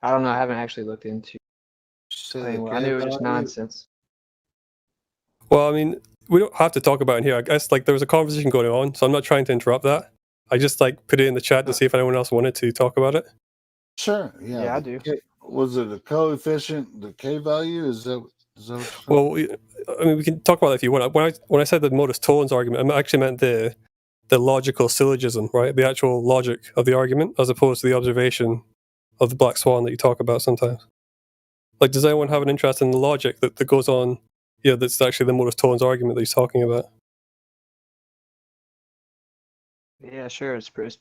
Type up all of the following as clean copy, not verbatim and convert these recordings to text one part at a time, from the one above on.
I don't know. I haven't actually looked into. So I knew it was just nonsense. Well, I mean, we don't have to talk about it in here. I guess like there was a conversation going on, so I'm not trying to interrupt that. I just like put it in the chat to see if anyone else wanted to talk about it. Sure. Yeah, I do. Was it a coefficient, the K value? Is that what well, I mean, we can talk about that if you want. When I said the modus tollens argument, I actually meant the logical syllogism, right? The actual logic of the argument, as opposed to the observation of the Black Swan that you talk about sometimes. Like, does anyone have an interest in the logic that goes on? Yeah, that's actually the modus tollens argument that he's talking about. Yeah, sure. It's pretty.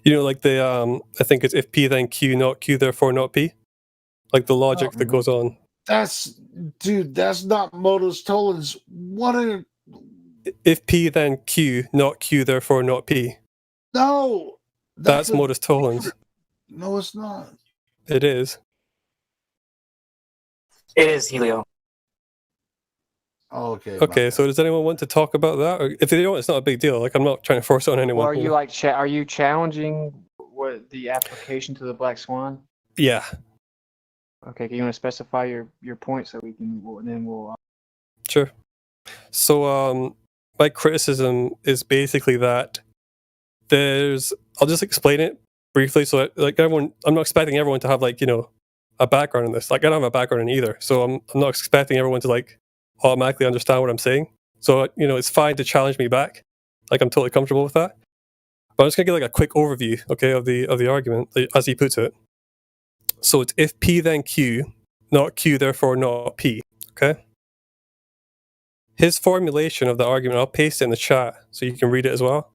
You know, like the I think it's if P then Q, not Q, therefore not P. Like the logic that goes on. That's not modus tollens. If P then Q, not Q, therefore not P. No, that's modus tollens. No, it's not. It is. It is, Helio. Oh, okay. Okay, so does anyone want to talk about that? Or if they don't, it's not a big deal. Like, I'm not trying to force it on anyone. Well, are you like are you challenging what the application to the Black Swan? Yeah. Okay, can you want to specify your point so we can we'll Sure. So my criticism is basically that I'll just explain it briefly. So like everyone, I'm not expecting everyone to have like, you know, a background in this. Like I don't have a background in either. So I'm not expecting everyone to like automatically understand what I'm saying. So, you know, it's fine to challenge me back. Like I'm totally comfortable with that. But I'm just gonna give like a quick overview, okay, of the argument as he puts it. So it's if P then Q, not Q, therefore not P. Okay. His formulation of the argument, I'll paste it in the chat so you can read it as well,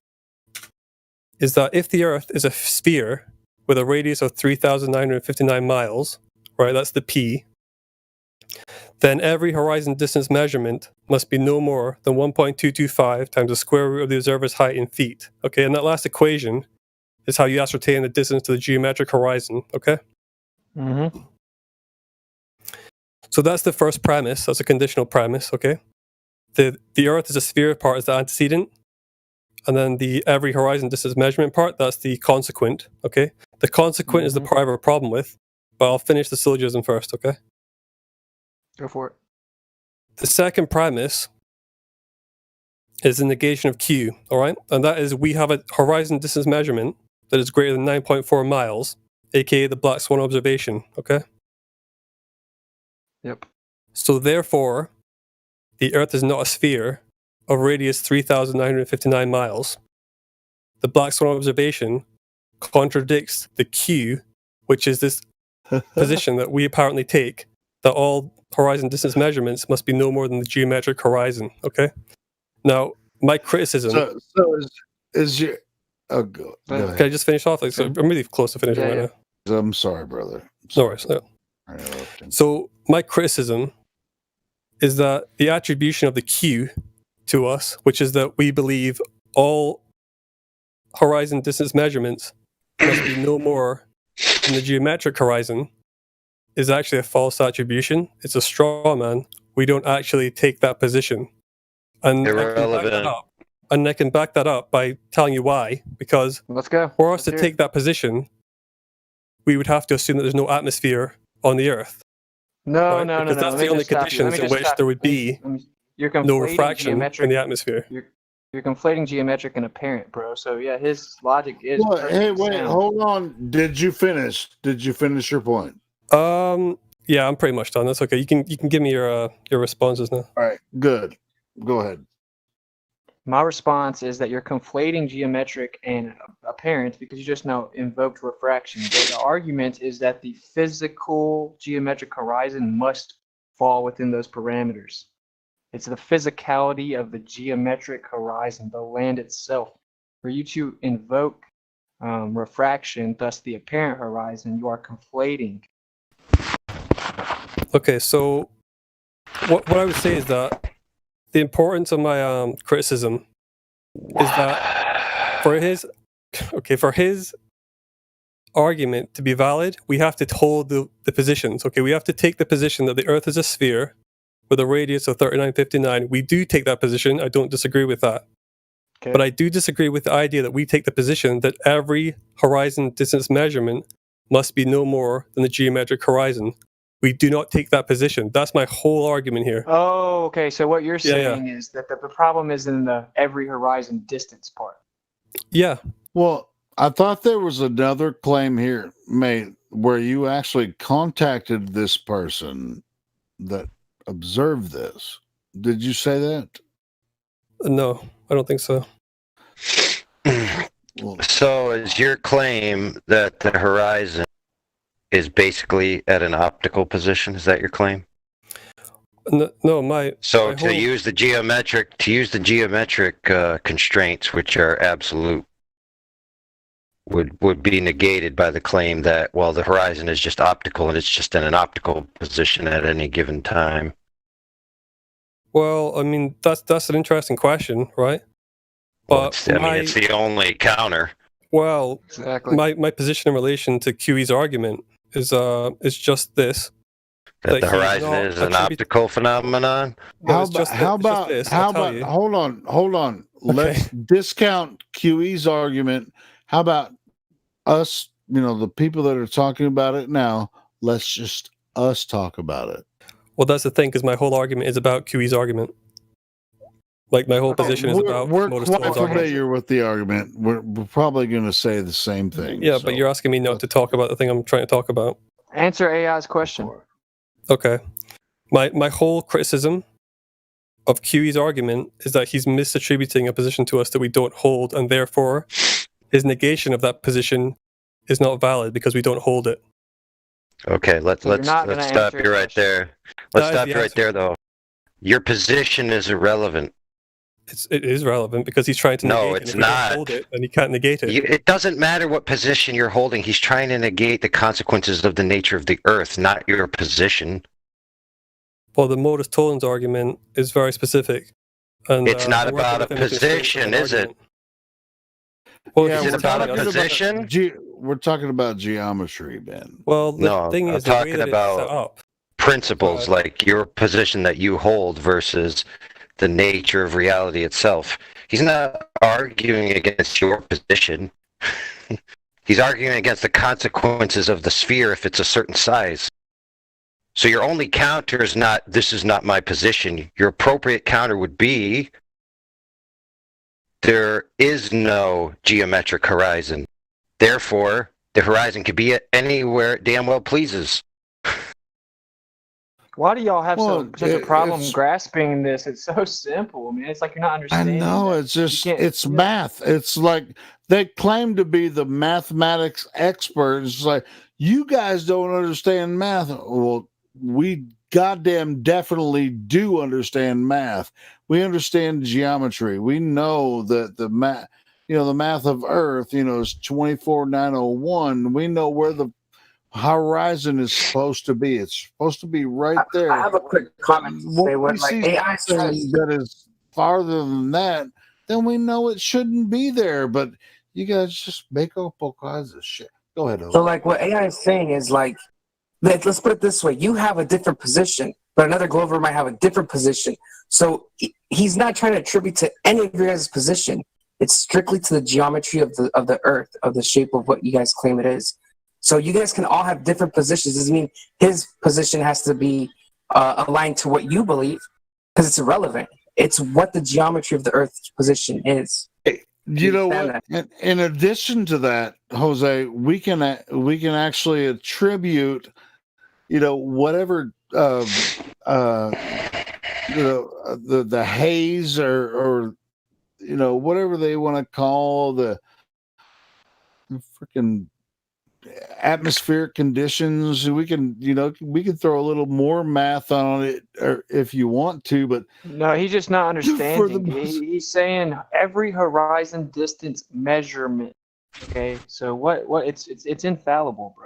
is that if the Earth is a sphere with a radius of 3,959 miles, right, that's the P, then every horizon distance measurement must be no more than 1.225 times the square root of the observer's height in feet. Okay, and that last equation is how you ascertain the distance to the geometric horizon. Okay? Mm-hmm. So that's the first premise. That's a conditional premise. Okay? The Earth is a sphere part is the antecedent, and then the every horizon distance measurement part, that's the consequent. Okay? The consequent is the part I have a problem with, but I'll finish the syllogism first. Okay? Go for it. The second premise is the negation of Q, all right? And that is we have a horizon distance measurement that is greater than 9.4 miles, aka the Black Swan observation, okay? Yep. So therefore, the Earth is not a sphere of radius 3,959 miles. The Black Swan observation contradicts the Q, which is this position that we apparently take, that all horizon distance measurements must be no more than the geometric horizon. Okay. Now, my criticism. So is your. Oh, go ahead. Can I just finish off? Like, so I'm really close to finishing right now. I'm sorry, brother. No worries. No. So my criticism is that the attribution of the Q to us, which is that we believe all horizon distance measurements must be no more than the geometric horizon, is actually a false attribution. It's a straw man. We don't actually take that position. And I can back that up by telling you why. Because let's go. For us to take that position, we would have to assume that there's no atmosphere on the Earth. No. Because that's the only conditions in which there would be no refraction in the atmosphere. You're conflating geometric and apparent, bro. So yeah, his logic is. Hey, wait, hold on. Did you finish your point? Yeah, I'm pretty much done. That's okay. You can give me your responses now. All right, good. Go ahead. My response is that you're conflating geometric and apparent because you just now invoked refraction. The argument is that the physical geometric horizon must fall within those parameters. It's the physicality of the geometric horizon, the land itself. For you to invoke refraction, thus the apparent horizon, you are conflating. Okay, so what I would say is that the importance of my criticism is that for his argument to be valid, we have to hold the positions. Okay, we have to take the position that the Earth is a sphere with a radius of 3959. We do take that position. I don't disagree with that. Okay. But I do disagree with the idea that we take the position that every horizon distance measurement must be no more than the geometric horizon. We do not take that position. That's my whole argument here. Oh, okay. So what you're Yeah, saying is that the problem is in the every horizon distance part. Yeah. Well, I thought there was another claim here made where you actually contacted this person that observed this. Did you say that? No, I don't think so. Well, So is your claim that the horizon is basically at an optical position? Is that your claim? No, my So my to whole- use the geometric constraints, which are absolute, would be negated by the claim that, well, the horizon is just optical and it's just in an optical position at any given time. Well, I mean that's an interesting question, right? Well, But it's the only counter. well, Exactly. my position in relation to QE's argument is just this. That the he's horizon not is an attribut- optical phenomenon. No, how it's about just how it's just about this. how I'll tell about you. hold on. Let's discount QE's argument. How about us, the people that are talking about it now, let's just us talk about it. Well, that's the thing, because my whole argument is about QE's argument. Like my whole Okay, position is about We're Modus quite Toll's argument. familiar with the argument. We're probably going to say the same thing. Yeah, so. but you're asking me not to talk about the thing I'm trying to talk about. Answer AI's question. Okay. My whole criticism of QE's argument is that he's misattributing a position to us that we don't hold, and therefore his negation of that position is not valid because we don't hold it. Okay, let's So you're not gonna stop answer you your right question. there. Let's That is stop the you right answer. there, though. Your position is irrelevant. It is relevant because he's trying to No, negate it. it's And if we not. don't hold it, and he can't negate it. It doesn't matter what position you're holding. He's trying to negate the consequences of the nature of the Earth, not your position. Well, the Modus Tollens argument is very specific. And, It's not I work about a within the constraints of position, an is it? argument. Well, Yeah, if Is you it tell about me a other- position? We're talking about geometry, Ben. Well, the No, thing I'm is, the way talking that it's set about up. Principles Right. like your position that you hold versus the nature of reality itself. He's not arguing against your position. He's arguing against the consequences of the sphere if it's a certain size. So your only counter is not, this is not my position. Your appropriate counter would be, there is no geometric horizon. Therefore, the horizon could be anywhere it damn well pleases. Why do y'all have such a problem it's- grasping this? It's so simple. I mean, it's like you're not I understanding. know, that. it's just, can't- it's yeah. math. It's like they claim to be the mathematics experts. It's like, you guys don't understand math. Well, we goddamn definitely do understand math. We understand geometry. We know that the math, the math of Earth, is 24,901. We know where the horizon is supposed to be. It's supposed to be right there. I have a quick comment to When say we what like see AI something says. that is farther than that, then we know it shouldn't be there. But you guys just make up all kinds of shit. Go ahead, So like what AI is saying is like, let's put it this way: you have a different position, but another Glover might have a different position. So he's not trying to attribute to any of your guys' position. It's strictly to the geometry of the Earth, of the shape of what you guys claim it is. So you guys can all have different positions. Doesn't mean his position has to be aligned to what you believe, because it's irrelevant. It's what the geometry of the Earth's position is. You know understand what? In addition to that, Jose, we can actually attribute, whatever the haze or whatever they want to call the freaking atmospheric conditions. We can throw a little more math on it, or if you want to, but No, he's just not understanding. most- He's saying every horizon distance measurement. Okay, so what? It's infallible, bro.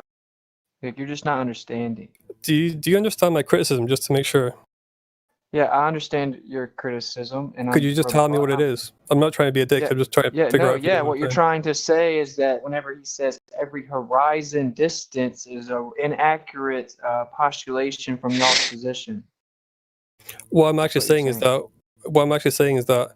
Like, you're just not understanding. Do you understand my criticism, just to make sure? Yeah, I understand your criticism, and Could you just tell me what it is? I'm not trying to be a dick. Yeah, I'm just trying to figure out. if you get what I'm you're saying. trying to say is that whenever he says every horizon distance is an inaccurate postulation from y'all's position. What I'm actually That's what saying you're is that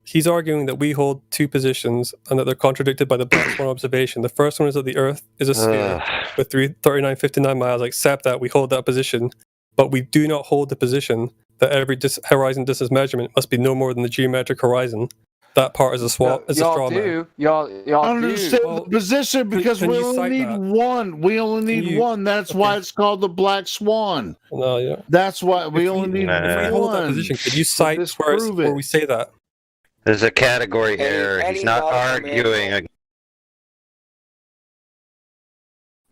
he's arguing that we hold two positions and that they're contradicted by the Black Swan observation. The first one is that the Earth is a sphere with 3959 miles. I accept that. We hold that position. But we do not hold the position that every horizon distance measurement must be no more than the geometric horizon. That part is a swap. It's a straw man. Y'all Understand do. the position because can we you only cite need that? one. We only need one. That's why it's called the Black Swan. No, yeah. That's why we only need If we hold that one. position, could you cite where we say that? There's a category error. He's not arguing.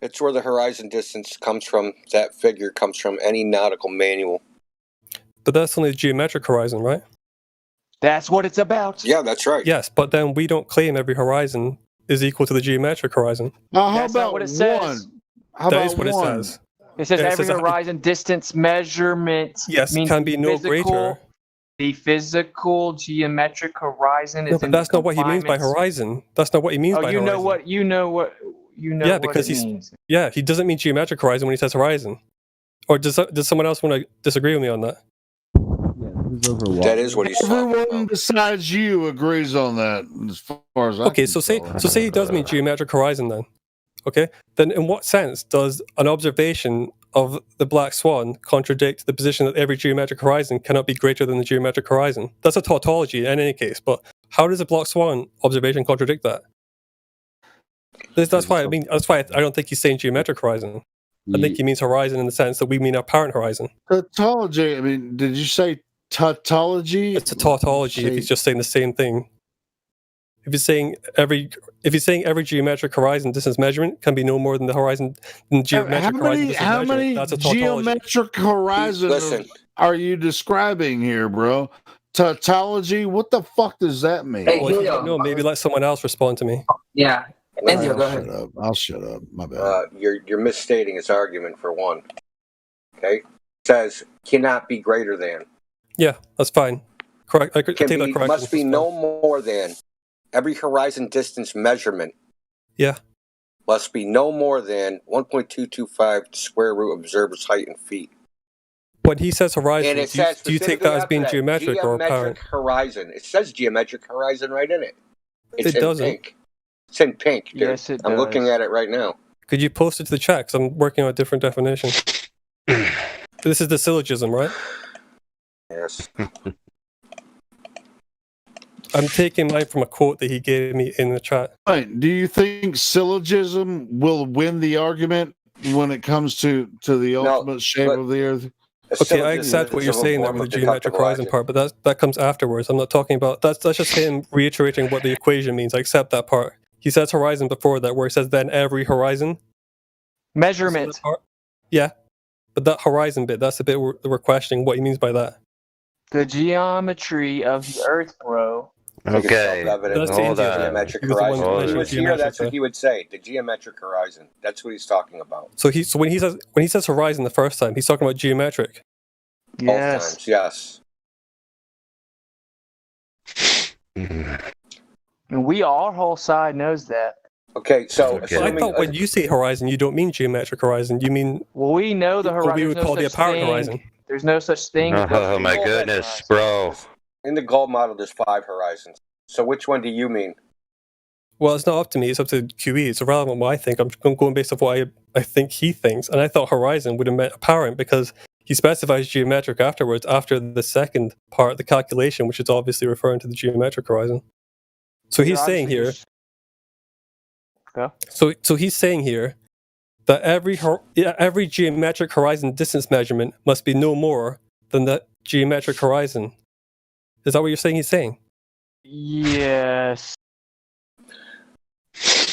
It's where the horizon distance comes from. That figure comes from any nautical manual. But that's only the geometric horizon, right? That's what it's about. Yeah, that's right. Yes, but then we don't claim every horizon is equal to the geometric horizon. How That's about not what it says. one? How That about is what one? it says. It says Yeah, it every says- horizon distance measurement. Yes, means can be the no physical- greater. The physical geometric horizon No, is but in that's the not what he means by confinements- horizon. That's not what he means Oh, by you horizon. know what? You know what because it he's- means. Yeah, he doesn't mean geometric horizon when he says horizon. Or does someone else want to disagree with me on that? That is what he's talking Everyone about. besides you agrees on that, as far as I Okay, can so say tell. he does mean geometric horizon then. Okay, then in what sense does an observation of the Black Swan contradict the position that every geometric horizon cannot be greater than the geometric horizon? That's a tautology in any case, but how does the Black Swan observation contradict that? That's why I don't think he's saying geometric horizon. I think he means horizon in the sense that we mean apparent horizon. Tautology. I mean, did you say tautology? It's a tautology if he's just saying the same thing. If he's saying every geometric horizon distance measurement can be no more than the geometric horizon distance how measurement, many that's a tautology. geometric horizons Listen, are you describing here, bro? Tautology? What the fuck does that mean? Hey, Well, if you Julio. don't know, maybe let someone else respond to me. Yeah. Indio, go ahead. I'll shut up. My bad. you're misstating his argument for one. Okay, it says cannot be greater than. Yeah, that's fine. Correct. I could take that correction. Must be That's no fine. more than every horizon distance measurement. Yeah. Must be no more than 1.225 square root of observer's height in feet. When he says horizon, And it do you says take specifically that as after being that, geometric or apparent? horizon. It says geometric horizon right in it. It's It in doesn't. pink. It's in pink, dude. Yes, it I'm does. looking at it right now. Could you post it to the chat? Because I'm working on a different definition. This is the syllogism, right? Yes. I'm taking mine from a quote that he gave me in the chat. Right. Do you think syllogism will win the argument when it comes to the ultimate shape but- of the earth? Okay, I accept what you're saying there with the geometric horizon part, but that comes afterwards. I'm not talking about that's just him reiterating what the equation means. I accept that part. He says horizon before that, where he says then every horizon. Measurement. So that part- yeah, but that horizon bit, that's the bit we're questioning what he means by that. The geometry of the Earth, bro. Okay, That's hold the on. Geometric He was the one horizon. that If he mentioned was here, geometric, that's what he would say. The geometric horizon. That's what he's talking about. So when he says horizon the first time, he's talking about geometric. Both Yes. times, yes. And our whole side knows that. Okay, so Okay. But I assuming, thought when you say horizon, you don't mean geometric horizon. You mean Well, we know the what horizon. we would call the apparent horizon. There's no such thing. as Oh a my full goodness, horizon. bro. in the gold model, there's 5 horizons. So which one do you mean? Well, it's not up to me. It's up to QE. It's irrelevant what I think. I'm going based off what I think he thinks. And I thought horizon would have meant apparent because he specifies geometric afterwards, after the second part, the calculation, which is obviously referring to the geometric horizon. So he's saying here. Go. So he's saying here that every geometric horizon distance measurement must be no more than the geometric horizon. Is that what you're saying he's saying? Yes.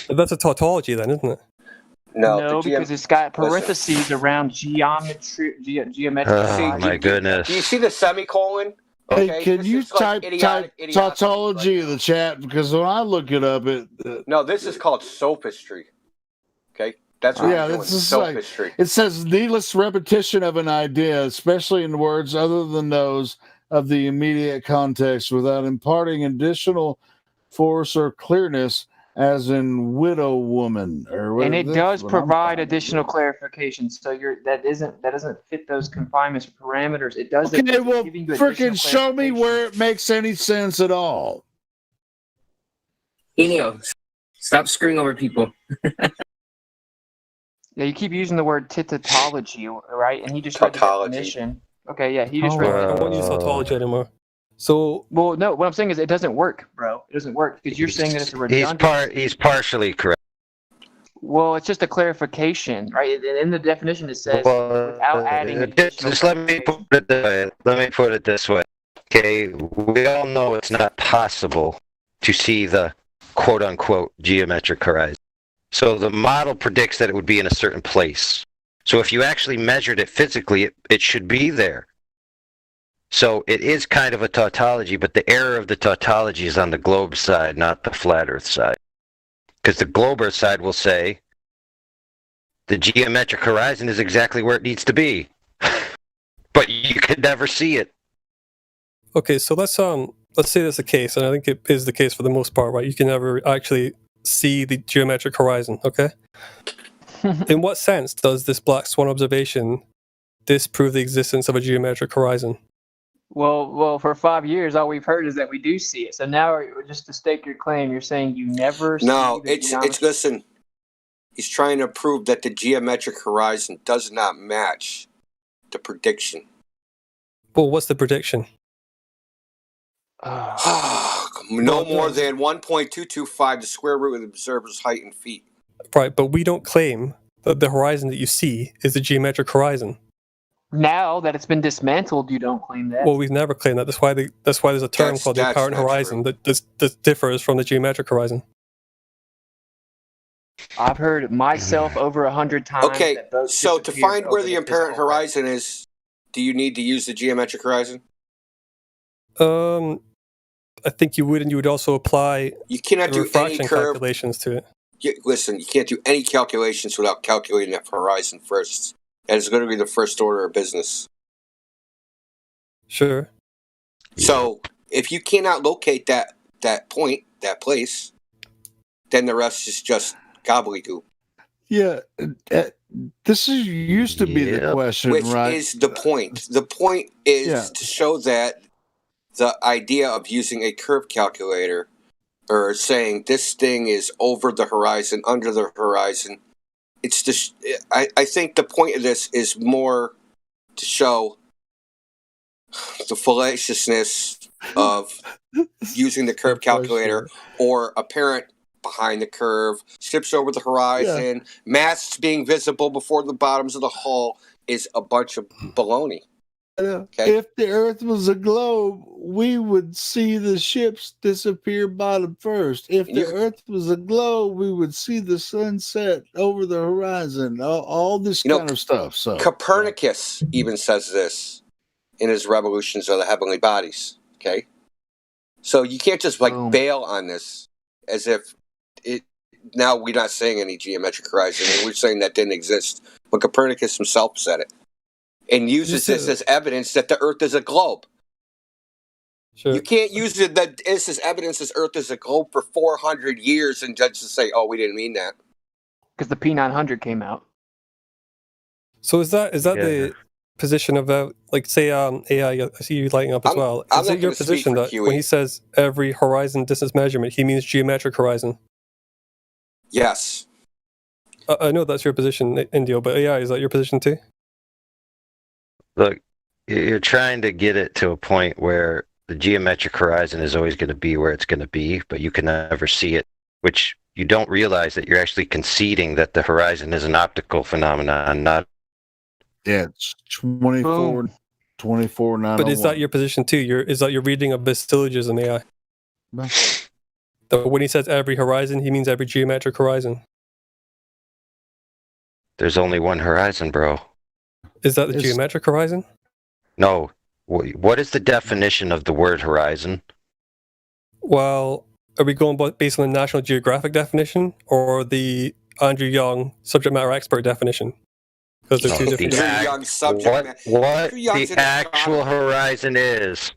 That's a tautology then, isn't it? No, because it's got parentheses around geometric. Oh my goodness. Do you see the semicolon? Hey, can this you is like type idiotic tautology right in now. the chat? Because when I look it up, No, this is called sophistry. Okay, that's what Yeah, I'm doing. this is like- Sophistry. it says needless repetition of an idea, especially in words other than those of the immediate context, without imparting additional force or clearness, as in widow woman or whatever. And it That's does what I'm provide finding. additional clarification. So that doesn't fit those confinements parameters. It does. Okay, well, giving you freaking additional show me clarification. where it makes any sense at all. Enio, stop screwing over people. Yeah, you keep using the word tautology, right? And he just read the Tautology. definition. Okay, yeah, he just read Right, the I won't use tautology anymore. So, Well, no, what I'm saying is it doesn't work, bro. It doesn't work because you're saying that it's a redundant. He's partially correct. Well, it's just a clarification, right? In the definition, it says without adding additional just let me put it this way. Let me put it this way. Okay, we all know it's not possible to see the quote-unquote geometric horizon. So the model predicts that it would be in a certain place. So if you actually measured it physically, it should be there. So it is kind of a tautology, but the error of the tautology is on the globe side, not the flat Earth side. Because the globe Earth side will say the geometric horizon is exactly where it needs to be, but you could never see it. okay, so let's say that's the case, and I think it is the case for the most part, right? You can never actually see the geometric horizon, okay? In what sense does this Black Swan observation disprove the existence of a geometric horizon? Well, for 5 years, all we've heard is that we do see it. So now, just to stake your claim, you're saying you never see No, the geometry. listen. He's trying to prove that the geometric horizon does not match the prediction. Well, what's the prediction? No more than 1.225 the square root of the observer's height in feet. Right, but we don't claim that the horizon that you see is the geometric horizon. Now that it's been dismantled, you don't claim that. Well, we've never claimed that. That's why there's a term called the apparent not horizon that differs from the geometric horizon. I've heard myself over 100 times. Okay, that boats so to disappear find over where the apparent physical horizon is, do you need to use the geometric horizon? I think you would, and you would also apply You cannot the do any refraction curve. calculations to it. Listen, you can't do any calculations without calculating that horizon first. That is literally the first order of business. Sure. So if you cannot locate that point, that place, then the rest is just gobbledygook. Yeah, this used to be the Yep. question, Which right? is the point. The point is Yeah. to show that the idea of using a curve calculator or saying this thing is over the horizon, under the horizon, it's just, I think the point of this is more to show the fallaciousness of using the curve calculator or apparent behind the curve, ships over the horizon, masts being visible before the bottoms of the hull is a bunch of baloney. Okay. If the Earth was a globe, we would see the ships disappear bottom first. If the Earth was a globe, we would see the sunset over the horizon. All this kind of stuff. So Copernicus even says this in his Revolutions of the Heavenly Bodies. Okay, so you can't just bail on this as if it. Now we're not saying any geometric horizon. We're saying that didn't exist, but Copernicus himself said it. And uses this as evidence that the Earth is a globe. Sure. You can't use it that this is evidence this Earth is a globe for 400 years and just say, "Oh, we didn't mean that." Because the P900 came out. So is that the position of say AI? I see you lighting up as well. Is it your position that when he says every horizon distance measurement, he means geometric horizon? Yes. I know that's your position, Indio, but AI, is that your position too? Look, you're trying to get it to a point where the geometric horizon is always going to be where it's going to be, but you can never see it, which you don't realize that you're actually conceding that the horizon is an optical phenomenon, not... Yeah, it's 24 But is that your position too? Is that your reading of this syllogism, AI? That when he says every horizon, he means every geometric horizon. There's only one horizon, bro. Is that the geometric horizon? No. What is the definition of the word horizon? Well, are we going based on the National Geographic definition or the Andrew Young subject matter expert definition? Because there's two different what the actual horizon is.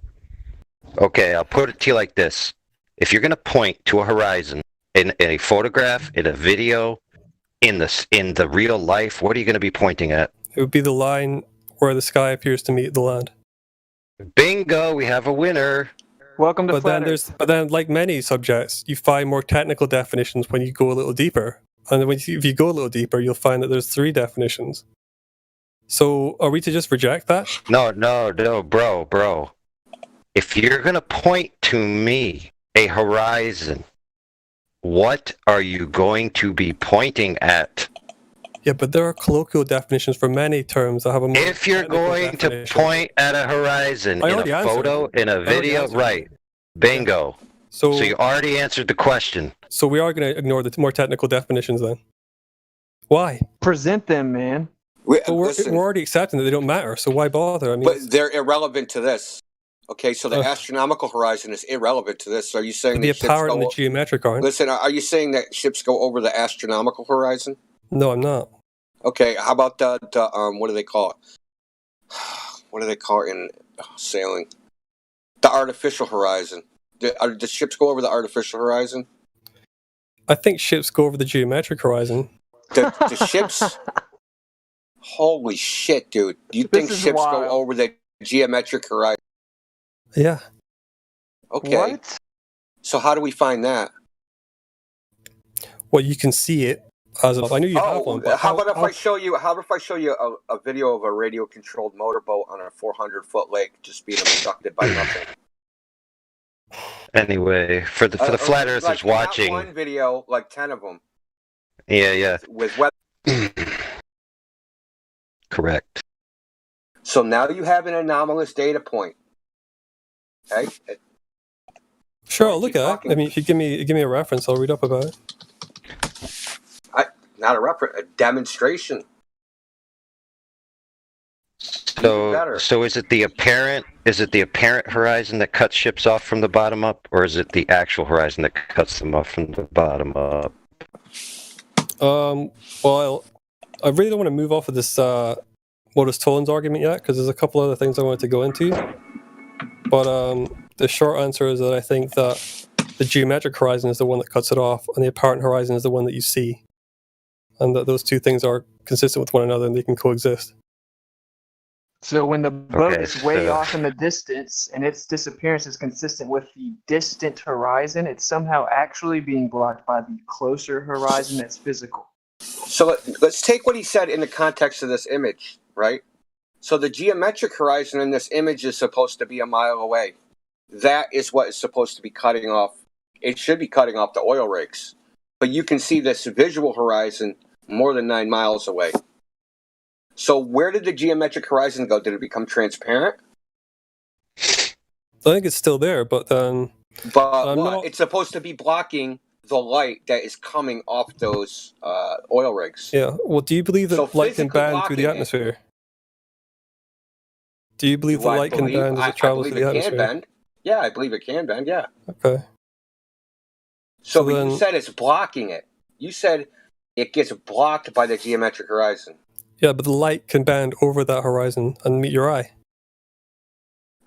Okay, I'll put it to you like this. If you're going to point to a horizon In a photograph, in a video, in the real life, what are you going to be pointing at? It would be the line where the sky appears to meet the land. Bingo, we have a winner. Welcome to But Flat then Earth. but then, like many subjects, you find more technical definitions when you go a little deeper. And then if you go a little deeper, you'll find that there's 3 definitions. So are we to just reject that? No, bro. If you're going to point to me a horizon, what are you going to be pointing at? Yeah, but there are colloquial definitions for many terms that have a more If you're technical going to definition. point at a horizon I in already a answered. photo, in a I already video, answered. right? Bingo. So So you already answered the question. so we are going to ignore the more technical definitions then. Why? Present them, man. But we're Listen, already accepting that they don't matter, so why bother? I mean, but they're irrelevant to this. Okay, so the Ugh. astronomical horizon is irrelevant to this. Are you saying the that ships apparent and the go? geometric aren't. Listen, are you saying that ships go over the astronomical horizon? No, I'm not. Okay, how about the what do they call it? What do they call it in sailing? The artificial horizon. The ships go over the artificial horizon? I think ships go over the geometric horizon. The ships. Holy shit, dude! You think is ships wild. go over the geometric horizon? Yeah. Okay. What? So how do we find that? Well, you can see it as of. I knew you have one. But how about if I show you? How about if I show you a video of a radio-controlled motorboat on a 400-foot lake just being obstructed by nothing? Anyway, for the flat earthers like watching, not one video, like 10 of them. yeah, With weather. correct. So now you have an anomalous data point. Okay. Sure, I'll look Keep at it. talking. I mean, if you give me a reference, I'll read up about it. Not a reference, a demonstration. Even better. So is it the apparent horizon that cuts ships off from the bottom up, or is it the actual horizon that cuts them off from the bottom up? Well, I really don't want to move off of this modus tollens argument yet, because there's a couple other things I wanted to go into. But the short answer is that I think that the geometric horizon is the one that cuts it off, and the apparent horizon is the one that you see, and that those 2 things are consistent with one another and they can coexist. So when the boat Okay, is way so- off in the distance and its disappearance is consistent with the distant horizon, it's somehow actually being blocked by the closer horizon that's physical. So let's take what he said in the context of this image, right? So the geometric horizon in this image is supposed to be a mile away. That is what is supposed to be cutting off. It should be cutting off the oil rigs. But you can see this visual horizon more than 9 miles away. So where did the geometric horizon go? Did it become transparent? I think it's still there, but then But I'm what? not- It's supposed to be blocking the light that is coming off those oil rigs. yeah. Well, do you believe that So light can physically bend through the blocking it. atmosphere? Do you believe Do that I light can believe- bend as I it travels believe through the it can atmosphere? bend. Yeah, I believe it can bend, yeah. Okay. So So but then- you said it's blocking it. You said it gets blocked by the geometric horizon. Yeah, but the light can bend over that horizon and meet your eye.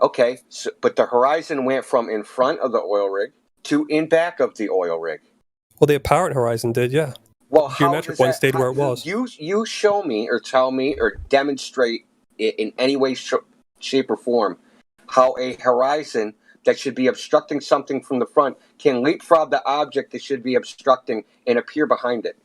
Okay, so, but the horizon went from in front of the oil rig to in back of the oil rig. Well, the apparent horizon did, yeah. Well, The how geometric does one that- stayed where it how- was. You show me or tell me or demonstrate it in any way, shape, or form how a horizon that should be obstructing something from the front can leapfrog the object that should be obstructing and appear behind it.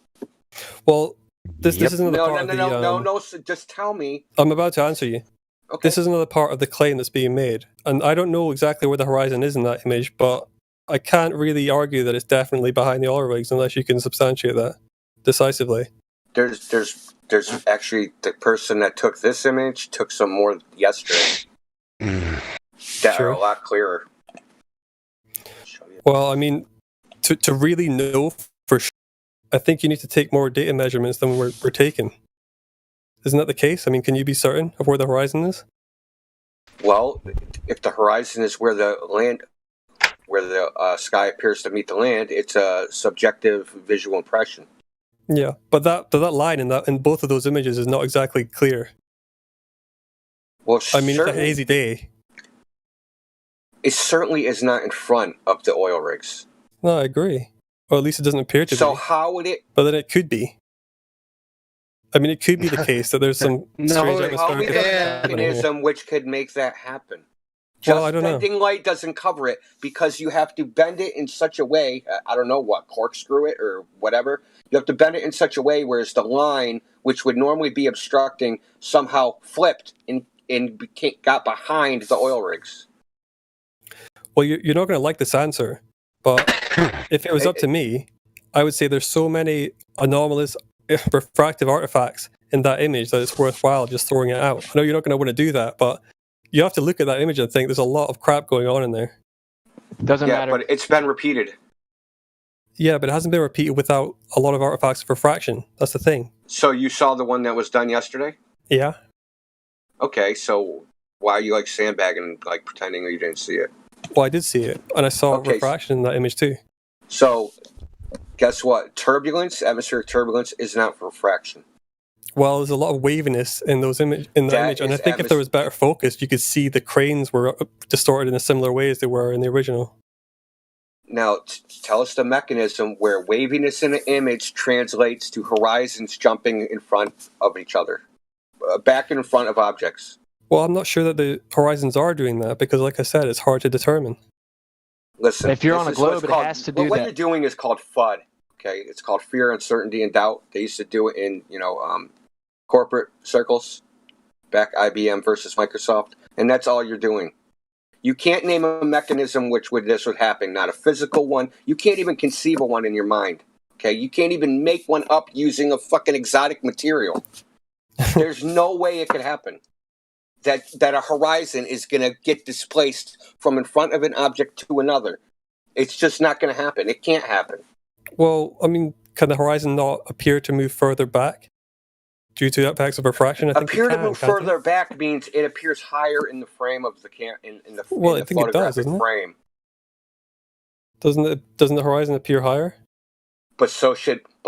Well, this Yep. is another No, part no, of no, the. no, no. So just tell me. I'm about to answer you. Okay. This is another part of the claim that's being made, and I don't know exactly where the horizon is in that image, but I can't really argue that it's definitely behind the oil rigs unless you can substantiate that decisively. There's actually the person that took this image took some more yesterday that Sure. are a lot clearer. Show you. Well, I mean, to really know for sure, I think you need to take more data measurements than we're taking. Isn't that the case? I mean, can you be certain of where the horizon is? Well, if the horizon is where the sky appears to meet the land, it's a subjective visual impression. Yeah, but that line in both of those images is not exactly clear. Well, I mean, it's a certainly, hazy day. it certainly is not in front of the oil rigs. No, I agree. Or at least it doesn't appear to So be. how would it? But then it could be. I mean, it could be the case that there's some strange How atmospheric is the effects happening here. mechanism which could make that happen? Well, Just I don't know. bending light doesn't cover it because you have to bend it in such a way. I don't know what, corkscrew it or whatever. You have to bend it in such a way whereas the line, which would normally be obstructing, somehow flipped and got behind the oil rigs. Well, you're not going to like this answer, but if it was up to me, I would say there's so many anomalous refractive artifacts in that image that it's worthwhile just throwing it out. I know you're not going to want to do that, but you have to look at that image and think there's a lot of crap going on in there. Doesn't matter. But it's been repeated. Yeah, but it hasn't been repeated without a lot of artifacts of refraction. That's the thing. So you saw the one that was done yesterday? Yeah. Okay, so why are you like sandbagging, like pretending you didn't see it? Well, I did see it, and I saw refraction in that image too. So, guess what? Turbulence, atmospheric turbulence, is not refraction. Well, there's a lot of waviness in that image, and I think if there was better focus, you could see the cranes were distorted in a similar way as they were in the original. Now, tell us the mechanism where waviness in an image translates to horizons jumping in front of each other, back and in front of objects. Well, I'm not sure that the horizons are doing that because, like I said, it's hard to determine. Listen, if you're on a globe, it has to do that. What you're doing is called FUD. Okay, it's called fear, uncertainty, and doubt. They used to do it in corporate circles, back IBM versus Microsoft, and that's all you're doing. You can't name a mechanism this would happen, not a physical one. You can't even conceive of one in your mind. Okay, you can't even make one up using a fucking exotic material. There's no way it could happen. That a horizon is going to get displaced from in front of an object to another. It's just not going to happen. It can't happen. Well, I mean, can the horizon not appear to move further back due to effects of refraction? I think appear to move further back means it appears higher in the frame of the Well, I think it does, doesn't frame. Doesn't the horizon appear higher? But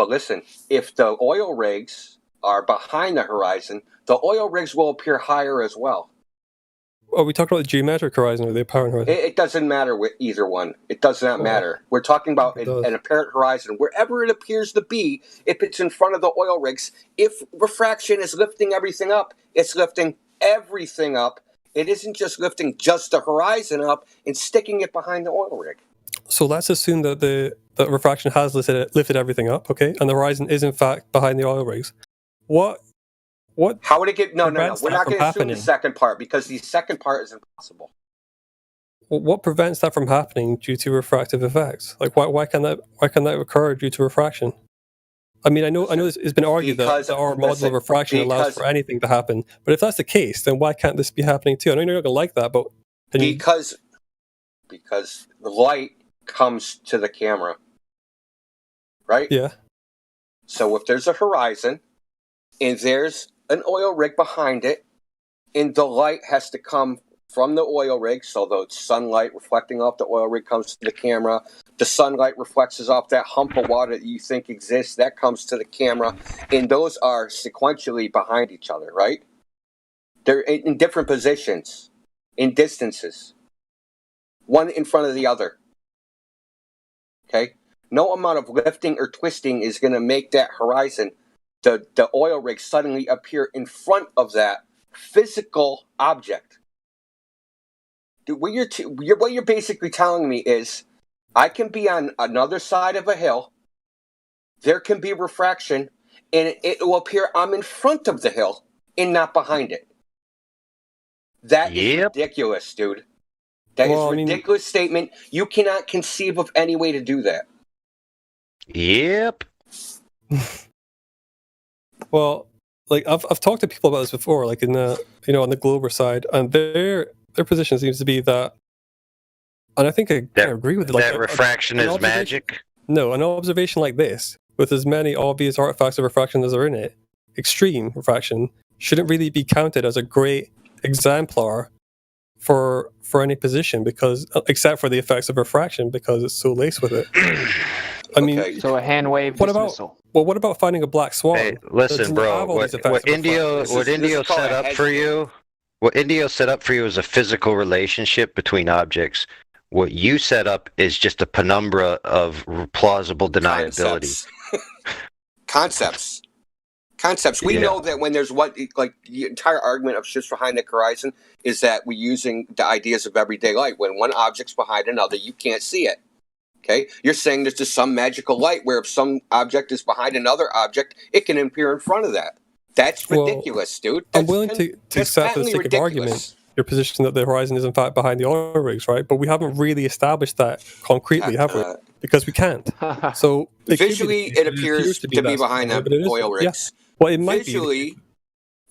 listen, if the oil rigs are behind the horizon, the oil rigs will appear higher as well. Are we talking about the geometric horizon or the apparent horizon? It doesn't matter with either one. It does not matter. We're talking about an apparent horizon. Wherever it appears to be, if it's in front of the oil rigs, if refraction is lifting everything up, it's lifting everything up. It isn't just lifting just the horizon up and sticking it behind the oil rig. So let's assume that that refraction has lifted everything up, okay? And the horizon is in fact behind the oil rigs. What? How would it get? No. We're not going to assume the second part because the second part is impossible. Well, what prevents that from happening due to refractive effects? Like, why can that occur due to refraction? I mean, I know it's been argued that our model of refraction allows for anything to happen, but if that's the case, then why can't this be happening too? I know you're not going to like that, but because the light comes to the camera, right? Yeah. So if there's a horizon and there's an oil rig behind it, and the light has to come from the oil rig, so the sunlight reflecting off the oil rig comes to the camera. The sunlight reflects off that hump of water that you think exists, that comes to the camera, and those are sequentially behind each other, right? They're in different positions, in distances, one in front of the other. Okay? No amount of lifting or twisting is going to make that horizon, the oil rig, suddenly appear in front of that physical object. Dude, what you're basically telling me is, I can be on another side of a hill, there can be refraction, and it will appear I'm in front of the hill and not behind it. That is ridiculous, dude. That is a ridiculous statement. You cannot conceive of any way to do that. Yep. Well, like I've talked to people about this before, like in the on the Glober side, and their position seems to be that, and I think I agree with it. Like, that refraction is magic. No, an observation like this, with as many obvious artifacts of refraction as are in it, extreme refraction, shouldn't really be counted as a great exemplar for any position, because except for the effects of refraction, because it's so laced with it. I mean, so a hand wave dismissal. What about finding a black swan? Hey, listen, bro. What Indio set up for you? What Indio set up for you is a physical relationship between objects. What you set up is just a penumbra of plausible deniability. Concepts. We know that when there's the entire argument of shifts behind the horizon is that we're using the ideas of everyday light. When one object's behind another, you can't see it. Okay? You're saying there's just some magical light where if some object is behind another object, it can appear in front of that. That's ridiculous, dude. I'm willing to accept for the sake of argument your position that the horizon is in fact behind the oil rigs, right? But we haven't really established that concretely, have we? Because we can't. So visually, it appears to be behind the oil rigs. Yeah. Well, it might be.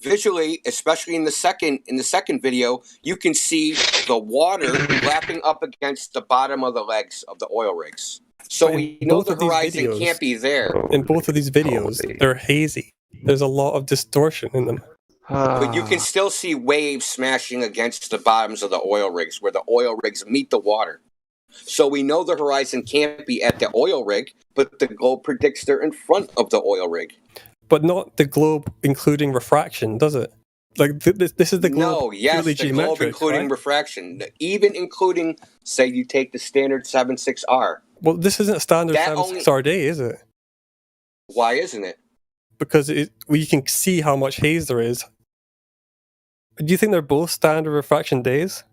Visually, especially in the second video, you can see the water lapping up against the bottom of the legs of the oil rigs. So we know the horizon can't be there. In both of these videos, they're hazy. There's a lot of distortion in them. But you can still see waves smashing against the bottoms of the oil rigs where the oil rigs meet the water. So we know the horizon can't be at the oil rig, but the globe predicts they're in front of the oil rig. But not the globe including refraction, does it? Like this is the globe. No, yes, the globe including refraction, even including, say, you take the standard 7.6R. Well, this isn't a standard 7.6R day, is it? Why isn't it? Because you can see how much haze there is. Do you think they're both standard refraction days?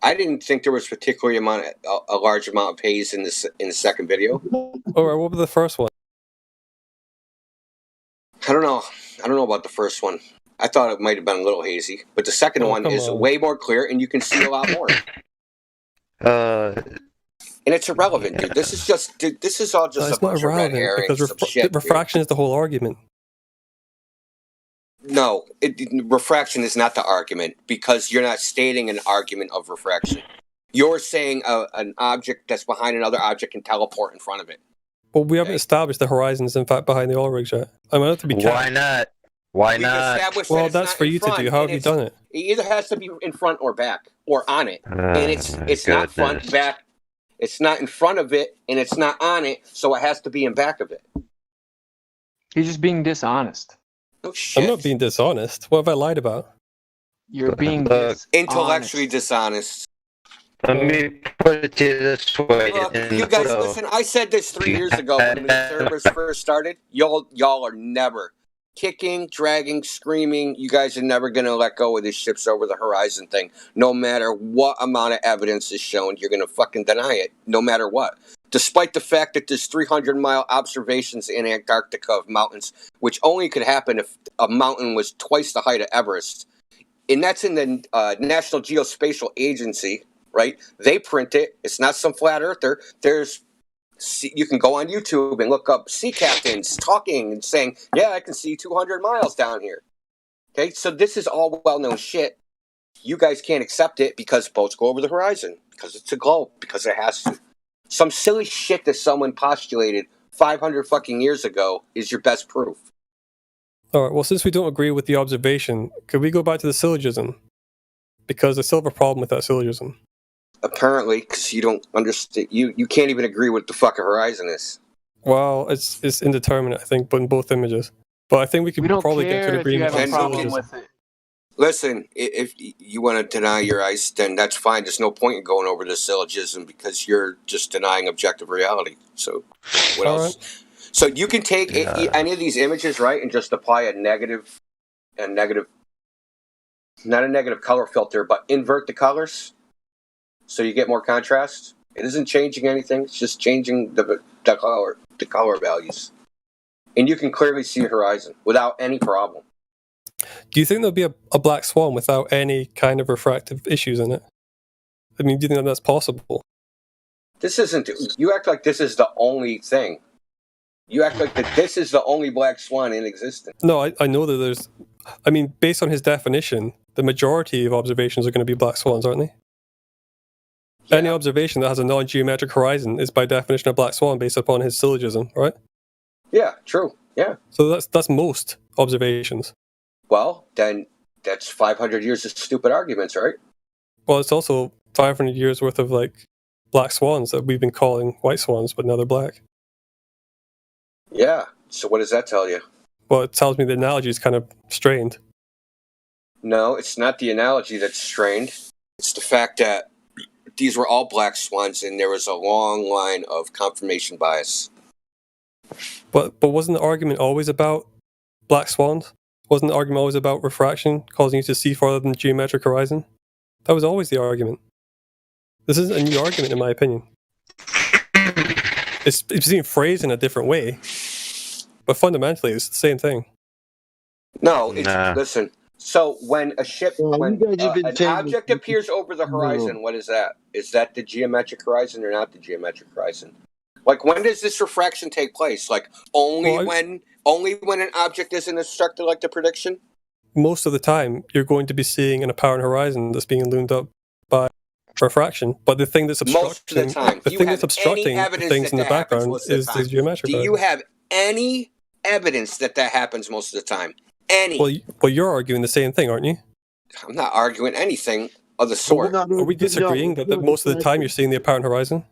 I didn't think there was particularly a large amount of haze in the second video. Or what was the first one? I don't know about the first one. I thought it might have been a little hazy, but the second one is way more clear, and you can see a lot more. And it's irrelevant, dude. This is all just a bunch of red herrings. Because refraction is the whole argument. No, refraction is not the argument because you're not stating an argument of refraction. You're saying an object that's behind another object can teleport in front of it. Well, we haven't established the horizon is in fact behind the oil rigs yet. I mean, to be Why not? Why not? Well, that's for you to do. How have you done it? It either has to be in front or back or on it, and it's not front, back. It's not in front of it, and it's not on it, so it has to be in back of it. He's just being dishonest. Oh shit! I'm not being dishonest. What have I lied about? You're being intellectually dishonest. Let me put it to you this way. Look, you guys, listen. I said this 3 years ago when the servers first started. Y'all are never kicking, dragging, screaming. You guys are never going to let go of this ships over the horizon thing. No matter what amount of evidence is shown, you're going to fucking deny it. No matter what. Despite the fact that there's 300-mile observations in Antarctica of mountains, which only could happen if a mountain was twice the height of Everest. And that's in the National Geospatial Agency. Right? They print it. It's not some flat earther. You can go on YouTube and look up sea captains talking and saying, yeah, I can see 200 miles down here. Okay, so this is all well-known shit. You guys can't accept it because boats go over the horizon, because it's a globe, because it has to. Some silly shit that someone postulated 500 fucking years ago is your best proof. All right, well, since we don't agree with the observation, could we go back to the syllogism? Because I still have a problem with that syllogism. Apparently, because you don't understand, you can't even agree what the fuck a horizon is. Well, it's indeterminate, I think, but in both images. But I think we could probably get to an agreement on syllogism. Listen, if you want to deny your ice, then that's fine. There's no point in going over the syllogism because you're just denying objective reality. So, what else? Right. So you can take any of these images, right, and just apply a negative, not a negative color filter, but invert the colors. So you get more contrast. It isn't changing anything. It's just changing the color values. And you can clearly see the horizon without any problem. Do you think there'll be a black swan without any kind of refractive issues in it? I mean, do you think that's possible? This isn't... You act like this is the only thing. You act like that this is the only black swan in existence. No, I know that there's... I mean, based on his definition, the majority of observations are going to be black swans, aren't they? Yeah. Any observation that has a non-geometric horizon is by definition a black swan based upon his syllogism, right? Yeah, true. Yeah. So that's most observations. Well, then that's 500 years of stupid arguments, right? Well, it's also 500 years worth of like black swans that we've been calling white swans, but now they're black. Yeah. So what does that tell you? Well, it tells me the analogy is kind of strained. No, it's not the analogy that's strained. It's the fact that these were all black swans, and there was a long line of confirmation bias. But wasn't the argument always about black swans? Wasn't the argument always about refraction causing you to see farther than the geometric horizon? That was always the argument. This isn't a new argument, in my opinion. It's being phrased in a different way, but fundamentally, it's the same thing. No, listen. So when a ship, when an object appears over the horizon, what is that? Is that the geometric horizon or not the geometric horizon? Like, when does this refraction take place? Like, only when an object isn't obstructed, like the prediction? Most of the time, you're going to be seeing an apparent horizon that's being loomed up by refraction. But the thing that's obstructing, the things in the background is the geometric horizon. Do you have any evidence that happens most of the time? Any? Well, you're arguing the same thing, aren't you? I'm not arguing anything of the sort. Are we disagreeing that most of the time you're seeing the apparent horizon?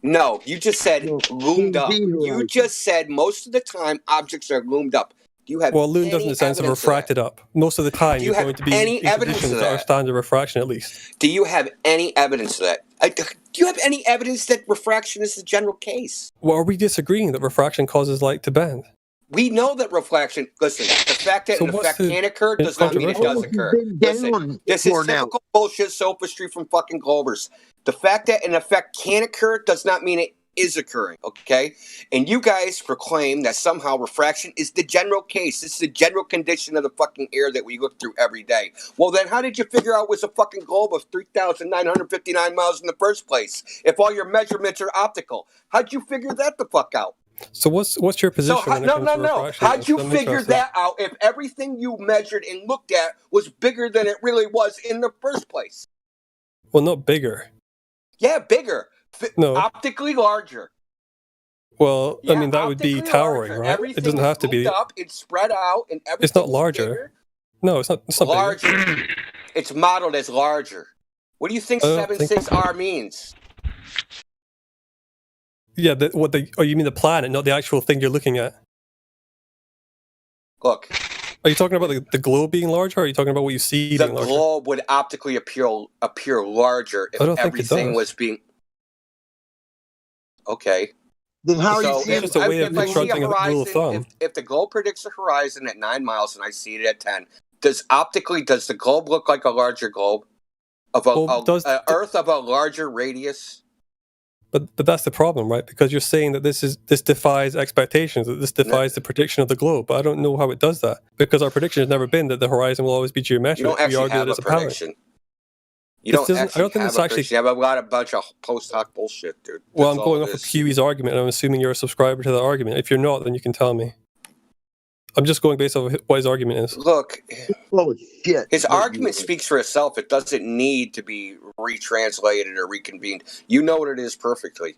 No, you just said loomed up. You just said most of the time objects are loomed up. Do you have loomed up in the sense of refracted up. Most of the time you're going to be any evidence of that? Our standard refraction, at least. Do you have any evidence of that? Do you have any evidence that refraction is the general case? Well, are we disagreeing that refraction causes light to bend? We know that refraction. Listen, the fact that an effect can occur does not mean it does occur. Listen, this is typical bullshit sophistry from fucking Globers. The fact that an effect can occur does not mean it is occurring, okay? And you guys proclaim that somehow refraction is the general case. This is the general condition of the fucking air that we look through every day. Well, then how did you figure out it was a fucking globe of 3,959 miles in the first place if all your measurements are optical? How'd you figure that the fuck out? So what's your position when it comes to refraction? How'd you figure that out if everything you measured and looked at was bigger than it really was in the first place? Well, not bigger. Yeah, bigger. No. Optically larger. Well, yeah, I mean, that would be towering, right? Everything it doesn't have to be. Up, it's spread out, and everything. It's not larger. Bigger. No, it's not larger. Bigger. It's modeled as larger. What do you think 76R means? Yeah, you mean the planet, not the actual thing you're looking at? Look. Are you talking about the globe being larger, or are you talking about what you see being larger? The globe would optically appear larger if everything was being... Okay. Then how are you seeing it? If the globe predicts a horizon at 9 miles and I see it at 10, does the globe look like a larger globe? Earth of a larger radius? But that's the problem, right? Because you're saying that this defies expectations, that this defies the prediction of the globe. But I don't know how it does that, because our prediction has never been that the horizon will always be geometric. You don't actually have a prediction. You don't actually have a prediction. You have a bunch of post hoc bullshit, dude. Well, I'm going off of Huey's argument, and I'm assuming you're a subscriber to that argument. If you're not, then you can tell me. I'm just going based off what his argument is. Look, shit. His argument speaks for itself. It doesn't need to be retranslated or reconvened. You know what it is perfectly,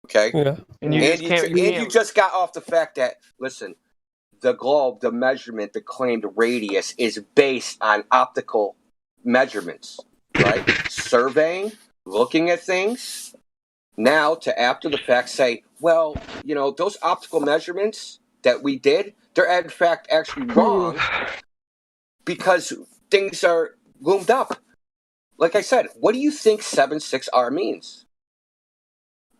okay? Yeah. And you just got off the fact that, listen, the globe, the measurement, the claimed radius is based on optical measurements, right? Surveying, looking at things. Now, to after the fact say, well, those optical measurements that we did, they're in fact actually wrong because things are loomed up. Like I said, what do you think 76R means?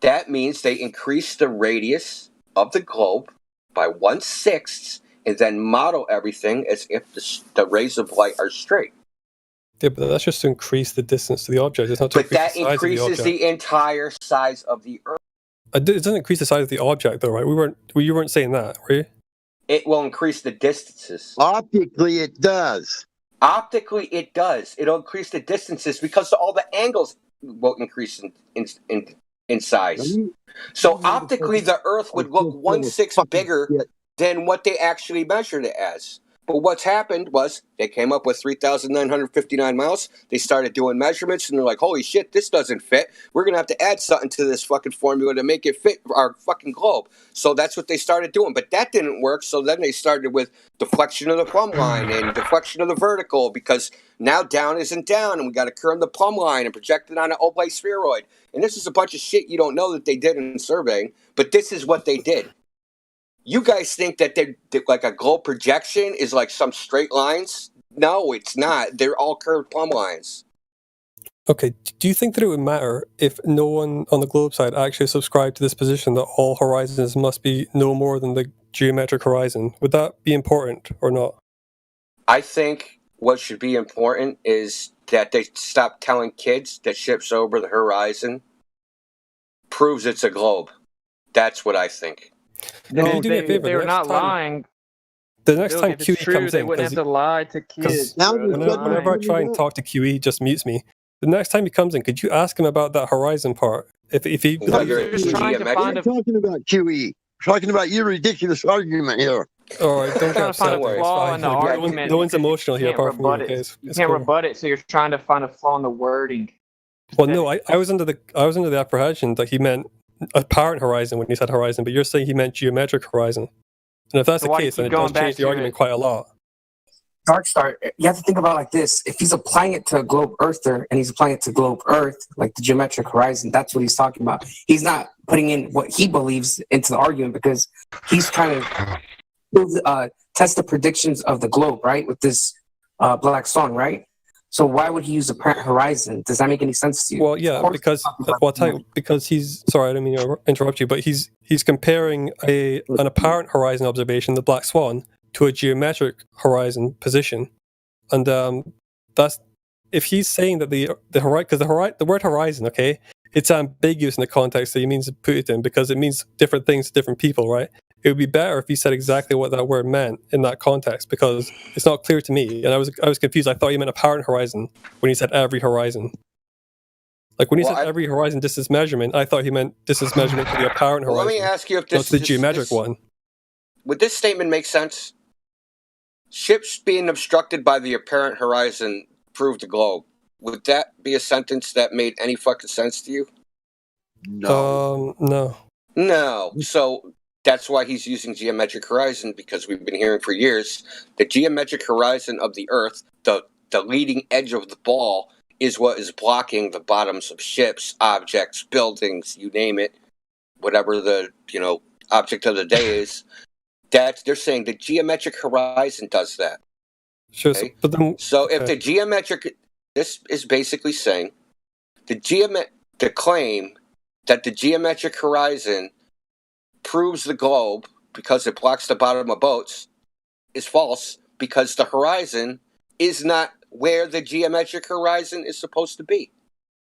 That means they increase the radius of the globe by 1/6 and then model everything as if the rays of light are straight. Yeah, but that's just to increase the distance to the object. It's not to increase the size increases of the entire size of the Earth. It doesn't increase the size of the object, though, right? You weren't saying that, were you? It will increase the distances. Optically, it does. Optically, it does. It'll increase the distances because all the angles will increase in size. So optically, the Earth would look 1/6 bigger than what they actually measured it as. But what's happened was they came up with 3,959 miles. They started doing measurements, and they're like, holy shit, this doesn't fit. We're going to have to add something to this fucking formula to make it fit our fucking globe. So that's what they started doing. But that didn't work, so then they started with deflection of the plumb line and deflection of the vertical, because now down isn't down, and we got to curve the plumb line and project it on an oblate spheroid. And this is a bunch of shit you don't know that they did in surveying, but this is what they did. You guys think that like a globe projection is like some straight lines? No, it's not. They're all curved plumb lines. Okay, do you think that it would matter if no one on the globe side actually subscribed to this position that all horizons must be no more than the geometric horizon? Would that be important or not? I think what should be important is that they stop telling kids that ships over the horizon proves it's a globe. That's what I think. Can No, you do me a favor? they The were next not time- lying. The next Bill, time if it's QE true, comes they in, wouldn't have to lie to kids. Now bro. they're They're shutting whenever I lying. try and talk to QE, he just mutes me. The next time he comes in, could you ask him about that horizon part? If he No, believes you're it, just trying to We're find not a talking about QE. We're talking about your ridiculous argument here. all right, don't get trying to find upset. a There, it's flaw fine. in the Like, argument. no one's because emotional you here can't apart from you. rebut Okay, it. it's You can't cool. rebut it, so you're trying to find a flaw in the wording. Well, no, I was under the apprehension that he meant apparent horizon when he said horizon, but you're saying he meant geometric horizon. And if that's So the why do you case, then keep it does going back change the to argument it? quite a lot. Darkstar, you have to think about it like this. If he's applying it to a globe earther and he's applying it to globe earth, like the geometric horizon, that's what he's talking about. He's not putting in what he believes into the argument because he's trying to test the predictions of the globe, right? With this Black Swan, right? So why would he use apparent horizon? Does that make any sense to you? Well, yeah, because well, I'll tell you, because he's sorry, I didn't mean to interrupt you, but he's comparing an apparent horizon observation, the Black Swan, to a geometric horizon position, and that's if he's saying that the horizon, because the word horizon, okay, it's ambiguous in the context that he means to put it in because it means different things to different people, right? It would be better if he said exactly what that word meant in that context because it's not clear to me, and I was confused. I thought he meant apparent horizon when he said every horizon. Like when he said every horizon distance measurement, I thought he meant distance measurement to the apparent horizon. Let me ask you if not this to the geometric one. Would this statement make sense? Ships being obstructed by the apparent horizon prove the globe. Would that be a sentence that made any fucking sense to you? No. No. No. So that's why he's using geometric horizon, because we've been hearing for years the geometric horizon of the Earth, the leading edge of the ball, is what is blocking the bottoms of ships, objects, buildings, you name it, whatever the object of the day is. They're saying the geometric horizon does that. Sure. Okay? So if the geometric, this is basically saying the claim that the geometric horizon proves the globe because it blocks the bottom of boats is false, because the horizon is not where the geometric horizon is supposed to be.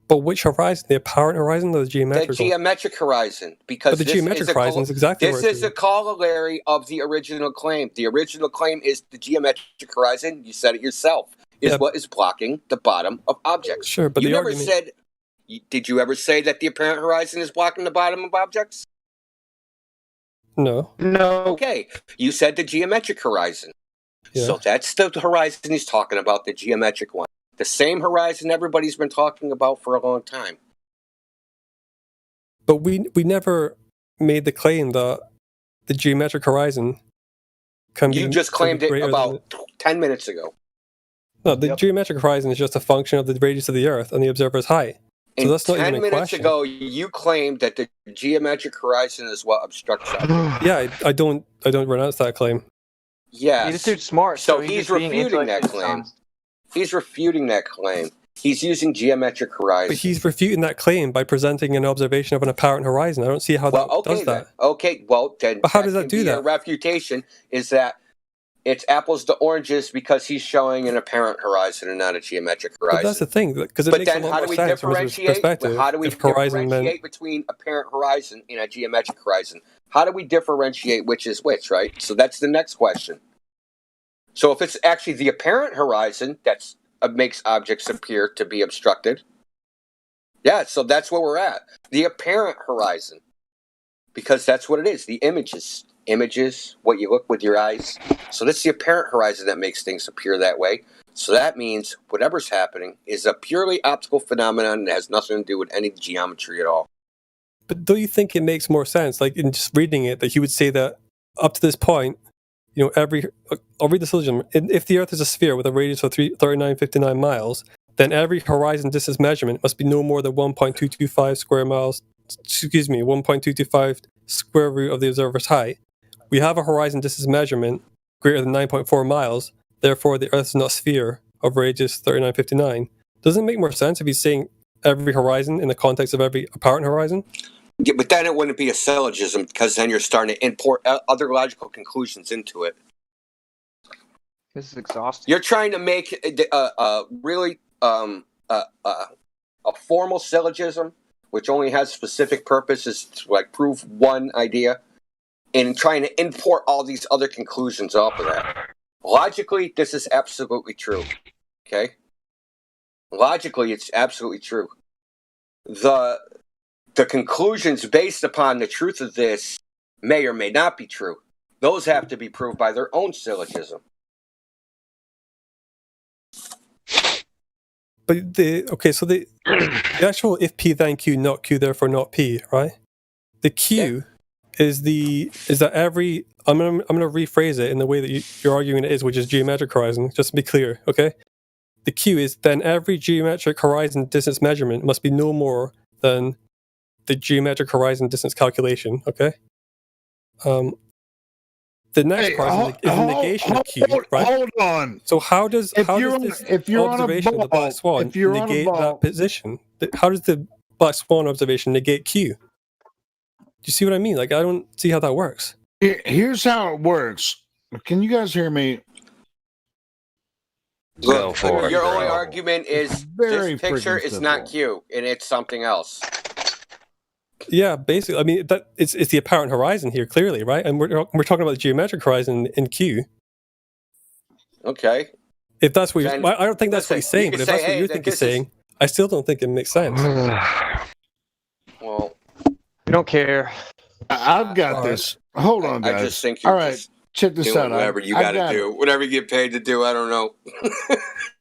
But which horizon? The apparent horizon or the geometric? The geometric horizon, because but the geometric horizon is exactly this is a corollary of the original claim. The original claim is the geometric horizon. You said it yourself. Is what is blocking the bottom of objects. Sure, but you the never argument... said. Did you ever say that the apparent horizon is blocking the bottom of objects? No. Okay, you said the geometric horizon. Yeah. So that's the horizon he's talking about, the geometric one. The same horizon everybody's been talking about for a long time. But we never made the claim that the geometric horizon can be... You just claimed it about 10 minutes ago. No, the geometric horizon is just a function of the radius of the Earth and the observer's height. So that's not even a 10 minutes question. ago, you claimed that the geometric horizon is what obstructs objects. Yeah, I don't renounce that claim. Yes. This dude's smart, So he's he's just being refuting that intellectually claim. dishonest. He's refuting that claim. He's using geometric horizon. But he's refuting that claim by presenting an observation of an apparent horizon. I don't see how that does that. Okay, well, then but how does that do that? A refutation is that it's apples to oranges because he's showing an apparent horizon and not a geometric horizon. But that's the thing, because it makes a lot more sense from his perspective. How do we differentiate between apparent horizon and a geometric horizon? How do we differentiate which is which, right? So that's the next question. So if it's actually the apparent horizon that makes objects appear to be obstructed, yeah, so that's where we're at. The apparent horizon. Because that's what it is, the images, what you look with your eyes. So that's the apparent horizon that makes things appear that way. So that means whatever's happening is a purely optical phenomenon that has nothing to do with any geometry at all. But don't you think it makes more sense, like in just reading it, that he would say that up to this point, I'll read the syllogism. If the Earth is a sphere with a radius of 3959 miles, then every horizon distance measurement must be no more than 1.225 square miles. 1.225 square root of the observer's height. We have a horizon distance measurement greater than 9.4 miles. Therefore, the Earth is not a sphere of radius 3959. doesn't it make more sense if he's saying every horizon in the context of every apparent horizon? Yeah, but then it wouldn't be a syllogism because then you're starting to import other logical conclusions into it. This is exhausting. You're trying to make really a formal syllogism, which only has specific purposes to like prove one idea, and trying to import all these other conclusions off of that. Logically, this is absolutely true. Okay? Logically, it's absolutely true. The conclusions based upon the truth of this may or may not be true. Those have to be proved by their own syllogism. But the actual if P then Q, not Q, therefore not P, right? The Q is that every I'm gonna rephrase it in the way that you're arguing it is, which is geometric horizon, just to be clear, okay? The Q is then every geometric horizon distance measurement must be no more than the geometric horizon distance calculation, okay? The next part is the negation of Q, right? Hold on. So how does this observation of the Black Swan negate that position? How does the Black Swan observation negate Q? Do you see what I mean? Like, I don't see how that works. Here's how it works. Can you guys hear me? Go for it. Your only argument is this picture is not simple. Q and it's something else. Yeah, basically. I mean, that it's the apparent horizon here, clearly, right? And we're talking about the geometric horizon in Q. Okay. If that's what Then, I don't think that's what he's saying, but if that's what you think he's saying, I still don't think it makes sense. Well, We don't care. I've got this. Hold on, guys. I just think you're all right. just Check this doing out. whatever you got to do. Whatever you get paid to do, I don't know.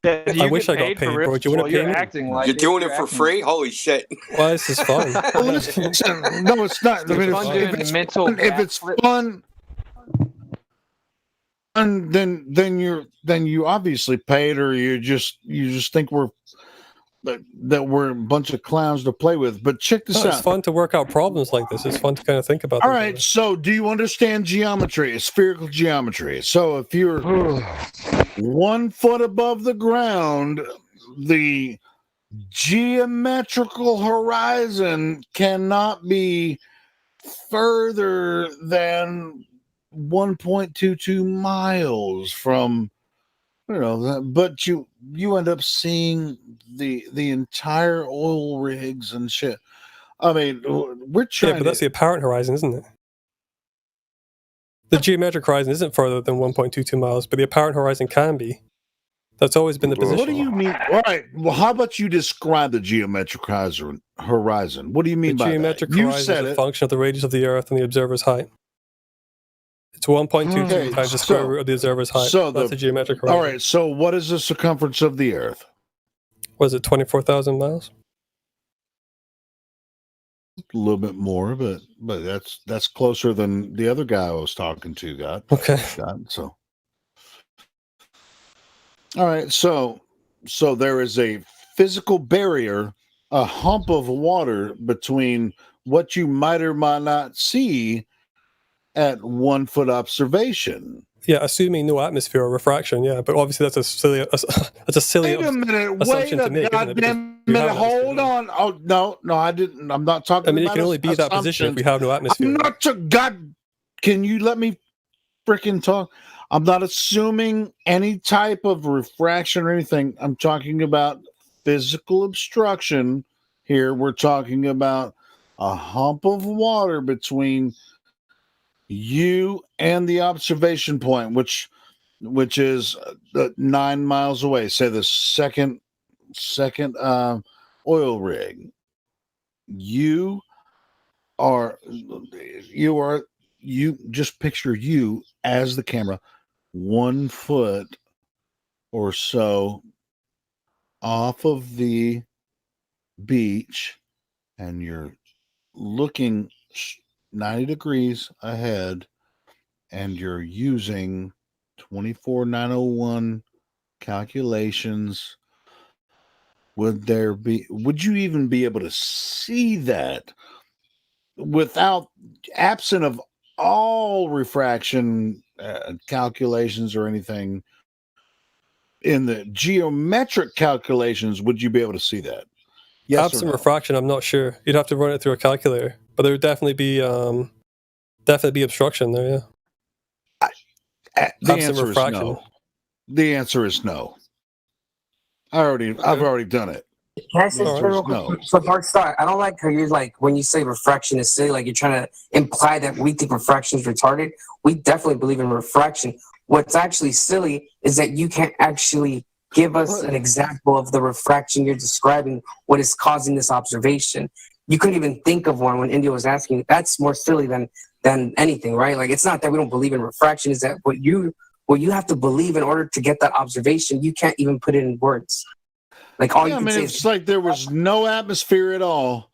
I wish I got paid, bro. Do you want to pay You're me? acting like You're doing it for free? Holy shit. Well, this is fun. Listen, no, it's not. I mean, if it's fun, then you obviously paid, or you just think that we're a bunch of clowns to play with. But check this out. It's fun to work out problems like this. It's fun to kind of think about. All right. So, do you understand geometry? Spherical geometry. So, if you're 1 foot above the ground, the geometrical horizon cannot be further than 1.22 miles from, but you end up seeing the entire oil rigs and shit. I mean, we're trying. Yeah, but that's the apparent horizon, isn't it? The geometric horizon isn't further than 1.22 miles, but the apparent horizon can be. That's always been the position. What do you mean? All right. Well, how about you describe the geometric horizon? What do you mean by that? The geometric horizon is a function of the radius of the Earth and the observer's height. It's 1.22 times the square root of the observer's height. So that's the geometric horizon. All right. So what is the circumference of the Earth? Was it 24,000 miles? A little bit more, but that's closer than the other guy I was talking to got. Okay. So, all right. So there is a physical barrier, a hump of water between what you might or might not see at 1 foot observation. Yeah, assuming no atmosphere or refraction. Yeah, but obviously that's a silly Wait a minute. Wait a goddamn minute. Hold on. Oh no, I didn't. I'm not talking. I mean, it can only be that position if we have no atmosphere. I'm not. God, can you let me freaking talk? I'm not assuming any type of refraction or anything. I'm talking about physical obstruction. Here, we're talking about a hump of water between you and the observation point, which is 9 miles away. Say the second oil rig. You just picture you as the camera, 1 foot or so off of the beach, and you're looking 90 degrees ahead, and you're using 24901 calculations. Would you even be able to see that without absent of all refraction calculations or anything? the geometric calculations, would you be able to see that? Yes or Absent no? refraction, I'm not sure. You'd have to run it through a calculator, but there would definitely be obstruction there. Yeah. The Absent answer is refraction. no. The answer is no. I've already done it. Can I say The something answer real is quick? no. So, Dark Star, I don't like how you're like, when you say refraction is silly, like you're trying to imply that we think refraction is retarded. We definitely believe in refraction. What's actually silly is that you can't actually give us an example of the refraction you're describing, what is causing this observation. You couldn't even think of one when India was asking. That's more silly than anything, right? Like, it's not that we don't believe in refraction, is that what you have to believe in order to get that observation, you can't even put it in words. Like, all you can say it's is, like there was no atmosphere at all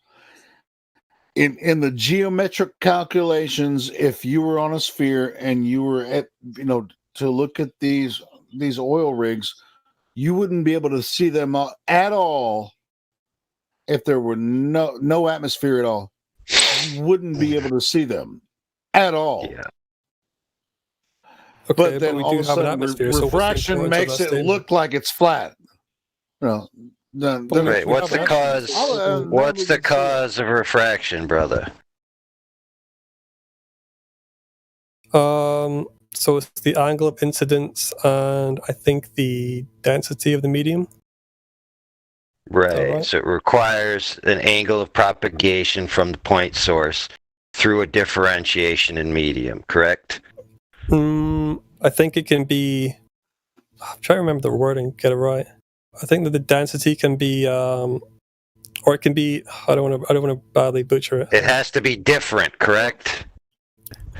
in the geometric calculations. If you were on a sphere and you were at, to look at these oil rigs, you wouldn't be able to see them at all if there were no atmosphere at all. You wouldn't be able to see them at all. Yeah. Okay, But then we all do of a have an sudden, atmosphere. So refraction makes it look like it's flat. Wait, what's the cause? What's the cause of refraction, brother? So it's the angle of incidence and I think the density of the medium. Right. So it requires an angle of propagation from the point source through a differentiation in medium, correct? I think it can be. I'm trying to remember the wording, get it right. I think that the density can be, or it can be. I don't want to badly butcher it. It has to be different, correct?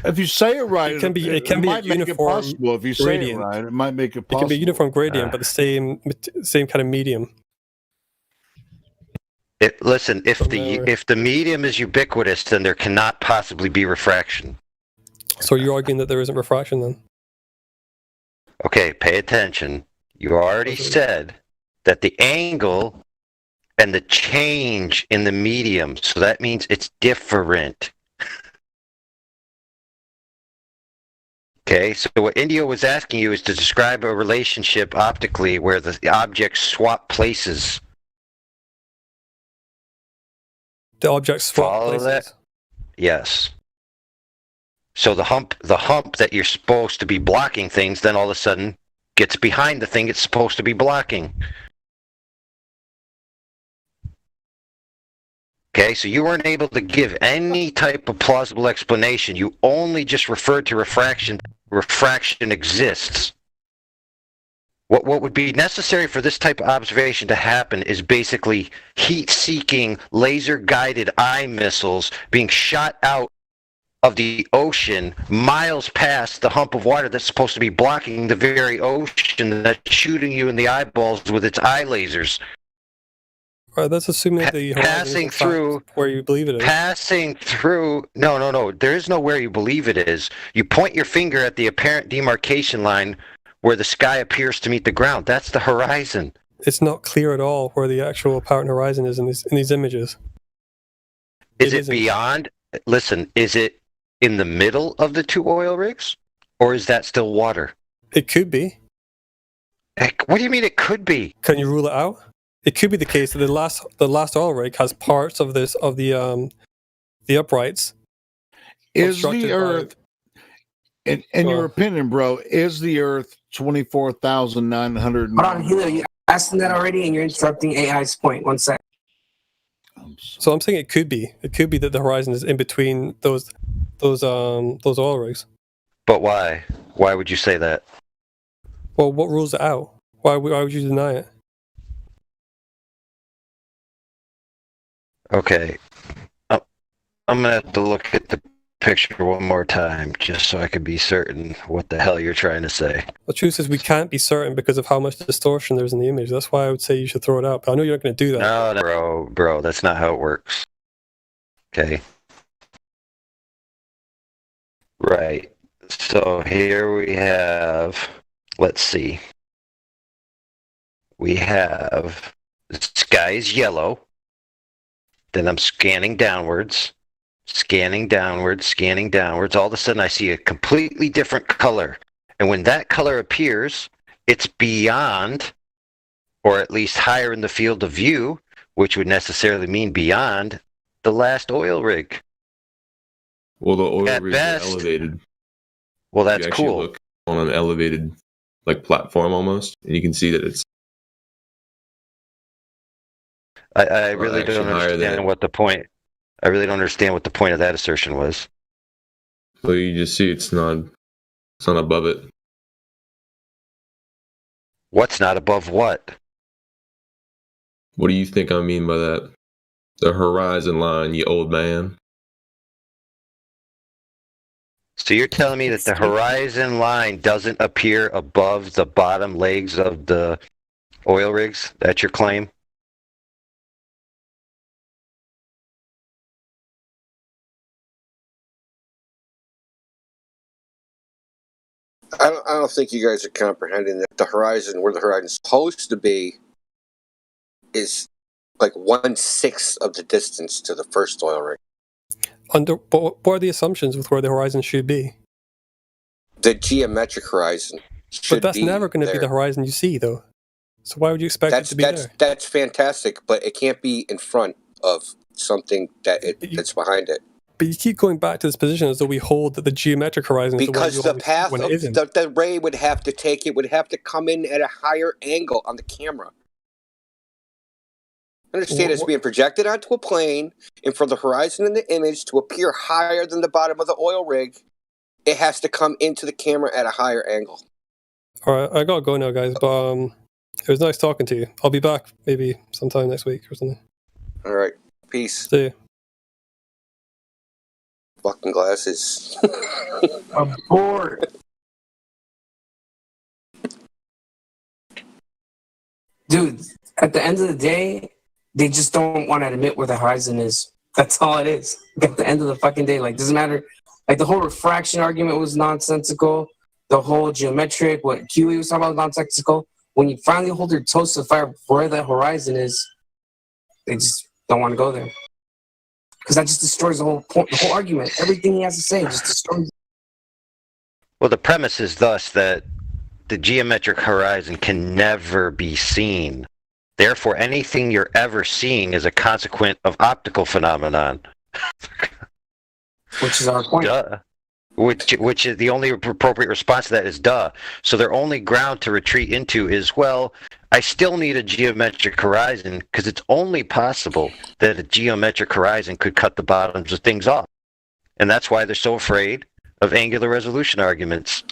If you say it right, It can be might a make it uniform possible. If you say it gradient. right, it might make it possible. It can be a uniform gradient, but the same kind of medium. Listen, if the medium is ubiquitous, then there cannot possibly be refraction. So you're arguing that there isn't refraction then? Okay, pay attention. You already said that the angle and the change in the medium, so that means it's different. Okay, so what India was asking you is to describe a relationship optically where the objects swap places. The objects swap Follow places. that? Yes. So the hump that you're supposed to be blocking things, then all of a sudden gets behind the thing it's supposed to be blocking. Okay, so you weren't able to give any type of plausible explanation. You only just referred to refraction. Refraction exists. What would be necessary for this type of observation to happen is basically heat-seeking, laser-guided eye missiles being shot out of the ocean miles past the hump of water that's supposed to be blocking the very ocean that's shooting you in the eyeballs with its eye lasers. Right, that's assuming the passing through where you believe it is. Passing through. No. There is no where you believe it is. You point your finger at the apparent demarcation line where the sky appears to meet the ground. That's the horizon. It's not clear at all where the actual apparent horizon is in these images. Is it beyond? Listen, is it in the middle of the two oil rigs, or is that still water? It could be. What do you mean it could be? Can you rule it out? It could be the case that the last oil rig has parts of the uprights. Is the Earth, in your opinion, bro, is the Earth 24,900? Hold on, Hilo, you asked him that already, and you're interrupting AI's point. 1 sec. So I'm saying it could be. It could be that the horizon is in between those oil rigs. But why? Why would you say that? Well, what rules it out? Why would you deny it? Okay. I'm going to have to look at the picture one more time just so I can be certain what the hell you're trying to say. The truth is we can't be certain because of how much distortion there's in the image. That's why I would say you should throw it out. But I know you're not going to do that. No, bro, that's not how it works. Okay. Right. So here we have, let's see. We have, the sky is yellow. Then I'm scanning downwards. All of a sudden I see a completely different color. And when that color appears, it's beyond, or at least higher in the field of view, which would necessarily mean beyond the last oil rig. Well, the oil At rigs are best. elevated. Well, that's You actually cool. look on an elevated like platform almost, and you can see that it's I really actually don't higher than understand it. what the point. I really don't understand what the point of that assertion was. So you just see it's not above it. What's not above what? What do you think I mean by that? The horizon line, you old man. So you're telling me that the horizon line doesn't appear above the bottom legs of the oil rigs? That's your claim? I don't think you guys are comprehending that the horizon, where the horizon's supposed to be, is like 1/6 of the distance to the first oil rig. What are the assumptions with where the horizon should be? The geometric horizon should But that's be never going to be there. the horizon you see, though. So why would you expect it to be there? That's fantastic, but it can't be in front of something that's behind it. But you keep going back to this position as though we hold that the geometric horizon is Because the the one you path when of it isn't. the ray would have to come in at a higher angle on the camera. Understand it's being projected onto a plane, and for the horizon in the image to appear higher than the bottom of the oil rig, it has to come into the camera at a higher angle. All right, I gotta go now, guys. But it was nice talking to you. I'll be back maybe sometime next week or something. All right, peace. See you. Fucking glasses. I'm bored. Dude, at the end of the day, they just don't want to admit where the horizon is. That's all it is. At the end of the fucking day, like, doesn't matter. Like, the whole refraction argument was nonsensical. The whole geometric, what QE was talking about, was nonsensical. When you finally hold your toes to the fire where the horizon is, they just don't want to go there. Because that just destroys the whole point, the whole argument. Everything he has to say just destroys it. Well, the premise is thus that the geometric horizon can never be seen. Therefore, anything you're ever seeing is a consequent of optical phenomenon. Which is our point. Duh. Which is the only appropriate response to that is duh. So their only ground to retreat into is, well, I still need a geometric horizon because it's only possible that a geometric horizon could cut the bottoms of things off. And that's why they're so afraid of angular resolution arguments.